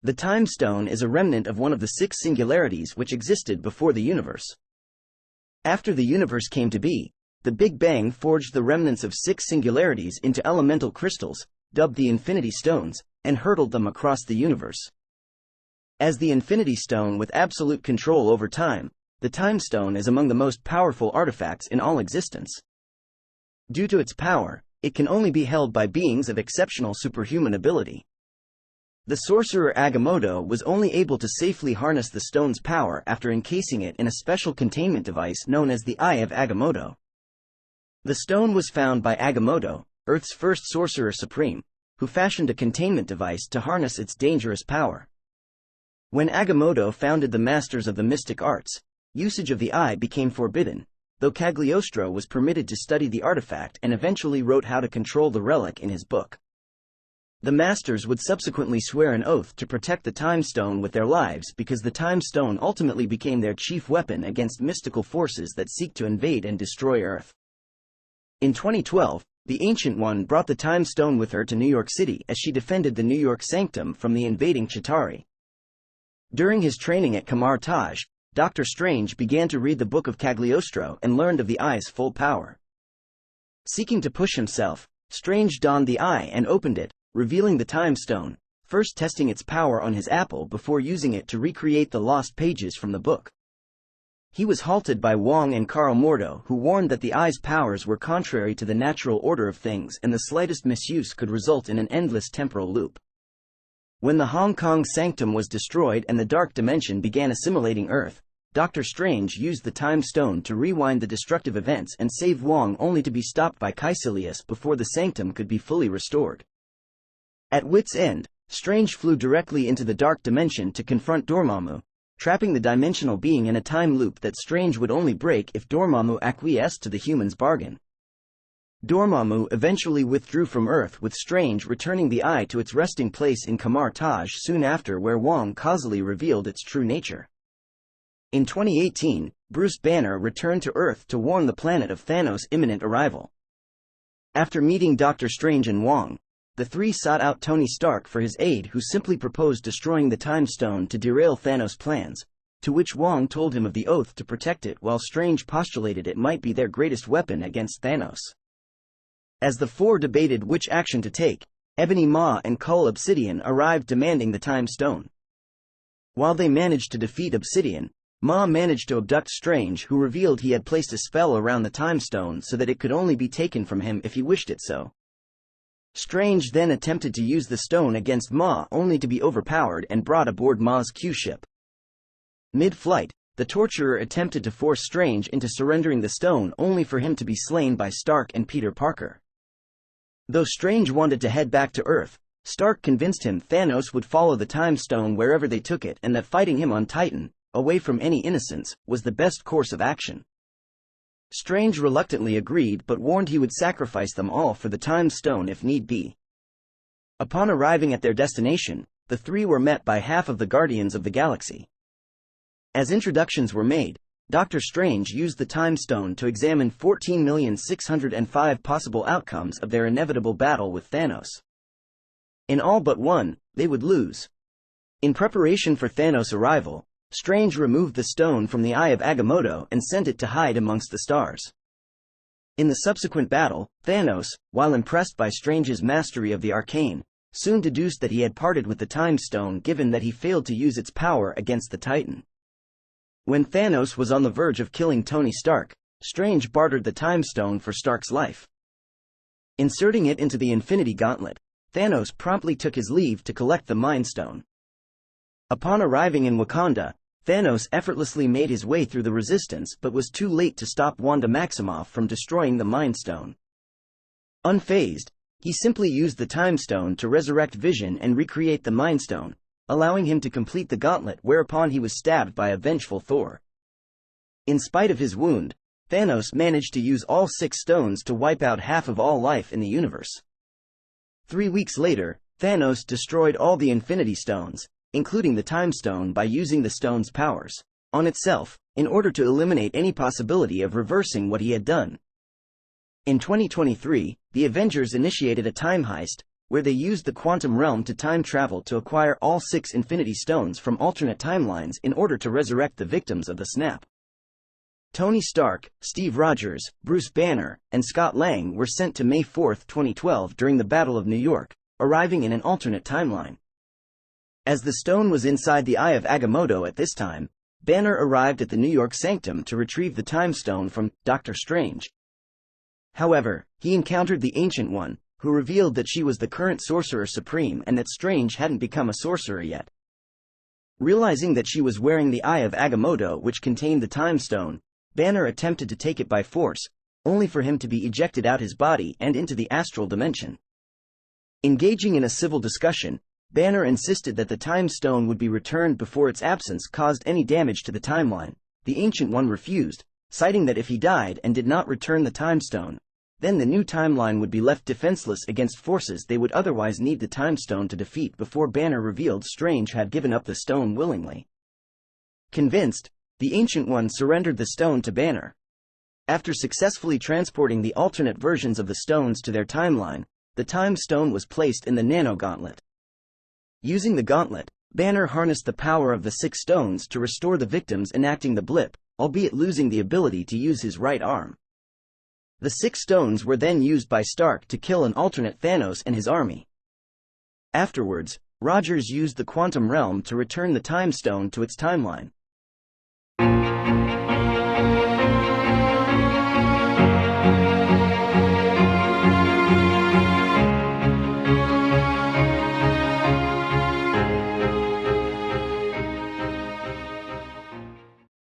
The Time Stone is a remnant of one of the 6 singularities which existed before the universe. After the universe came to be, the Big Bang forged the remnants of 6 singularities into elemental crystals, dubbed the Infinity Stones, and hurtled them across the universe. As the Infinity Stone with absolute control over time, the Time Stone is among the most powerful artifacts in all existence. Due to its power, it can only be held by beings of exceptional superhuman ability. The sorcerer Agamotto was only able to safely harness the stone's power after encasing it in a special containment device known as the Eye of Agamotto. The stone was found by Agamotto, Earth's first sorcerer supreme, who fashioned a containment device to harness its dangerous power. When Agamotto founded the Masters of the Mystic Arts, usage of the eye became forbidden, though Cagliostro was permitted to study the artifact and eventually wrote how to control the relic in his book. The Masters would subsequently swear an oath to protect the Time Stone with their lives because the Time Stone ultimately became their chief weapon against mystical forces that seek to invade and destroy Earth. In 2012, the Ancient One brought the Time Stone with her to New York City as she defended the New York Sanctum from the invading Chitauri. During his training at Kamar Taj, Dr. Strange began to read the Book of Cagliostro and learned of the eye's full power. Seeking to push himself, Strange donned the eye and opened it, revealing the Time Stone, first testing its power on his apple before using it to recreate the lost pages from the book. He was halted by Wong and Karl Mordo, who warned that the eye's powers were contrary to the natural order of things and the slightest misuse could result in an endless temporal loop. When the Hong Kong Sanctum was destroyed and the Dark Dimension began assimilating Earth, Dr. Strange used the Time Stone to rewind the destructive events and save Wong, only to be stopped by Caecilius before the Sanctum could be fully restored. At wit's end, Strange flew directly into the Dark Dimension to confront Dormammu, trapping the dimensional being in a time loop that Strange would only break if Dormammu acquiesced to the human's bargain. Dormammu eventually withdrew from Earth, with Strange returning the eye to its resting place in Kamar Taj soon after, where Wong causally revealed its true nature. In 2018, Bruce Banner returned to Earth to warn the planet of Thanos' imminent arrival. After meeting Dr. Strange and Wong, the three sought out Tony Stark for his aid, who simply proposed destroying the Time Stone to derail Thanos' plans, to which Wong told him of the oath to protect it, while Strange postulated it might be their greatest weapon against Thanos. As the four debated which action to take, Ebony Maw and Cull Obsidian arrived demanding the Time Stone. While they managed to defeat Obsidian, Maw managed to abduct Strange, who revealed he had placed a spell around the Time Stone so that it could only be taken from him if he wished it so. Strange then attempted to use the stone against Maw, only to be overpowered and brought aboard Maw's Q-ship. Mid-flight, the torturer attempted to force Strange into surrendering the stone, only for him to be slain by Stark and Peter Parker. Though Strange wanted to head back to Earth, Stark convinced him Thanos would follow the Time Stone wherever they took it, and that fighting him on Titan, away from any innocents, was the best course of action. Strange reluctantly agreed, but warned he would sacrifice them all for the Time Stone if need be. Upon arriving at their destination, the three were met by half of the Guardians of the Galaxy. As introductions were made, Dr. Strange used the Time Stone to examine 14,605 possible outcomes of their inevitable battle with Thanos. In all but one, they would lose. In preparation for Thanos' arrival, Strange removed the stone from the Eye of Agamotto and sent it to hide amongst the stars. In the subsequent battle, Thanos, while impressed by Strange's mastery of the arcane, soon deduced that he had parted with the Time Stone, given that he failed to use its power against the Titan. When Thanos was on the verge of killing Tony Stark, Strange bartered the Time Stone for Stark's life. Inserting it into the Infinity Gauntlet, Thanos promptly took his leave to collect the Mind Stone. Upon arriving in Wakanda, Thanos effortlessly made his way through the resistance, but was too late to stop Wanda Maximoff from destroying the Mind Stone. Unfazed, he simply used the Time Stone to resurrect Vision and recreate the Mind Stone, allowing him to complete the gauntlet, whereupon he was stabbed by a vengeful Thor. In spite of his wound, Thanos managed to use all 6 stones to wipe out half of all life in the universe. 3 weeks later, Thanos destroyed all the Infinity Stones, including the Time Stone, by using the stone's powers on itself, in order to eliminate any possibility of reversing what he had done. In 2023, the Avengers initiated a time heist, where they used the quantum realm to time travel to acquire all 6 Infinity Stones from alternate timelines in order to resurrect the victims of the snap. Tony Stark, Steve Rogers, Bruce Banner, and Scott Lang were sent to May 4, 2012 during the Battle of New York, arriving in an alternate timeline. As the stone was inside the Eye of Agamotto at this time, Banner arrived at the New York Sanctum to retrieve the Time Stone from Doctor Strange. However, he encountered the Ancient One, who revealed that she was the current Sorcerer Supreme and that Strange hadn't become a sorcerer yet. Realizing that she was wearing the Eye of Agamotto, which contained the Time Stone, Banner attempted to take it by force, only for him to be ejected out his body and into the astral dimension. Engaging in a civil discussion, Banner insisted that the Time Stone would be returned before its absence caused any damage to the timeline. The Ancient One refused, citing that if he died and did not return the Time Stone, then the new timeline would be left defenseless against forces they would otherwise need the Time Stone to defeat. Before Banner revealed Strange had given up the stone willingly. Convinced, the Ancient One surrendered the stone to Banner. After successfully transporting the alternate versions of the stones to their timeline, the Time Stone was placed in the Nano Gauntlet. Using the gauntlet, Banner harnessed the power of the 6 stones to restore the victims, enacting the blip, albeit losing the ability to use his right arm. The 6 stones were then used by Stark to kill an alternate Thanos and his army. Afterwards, Rogers used the Quantum Realm to return the Time Stone to its timeline.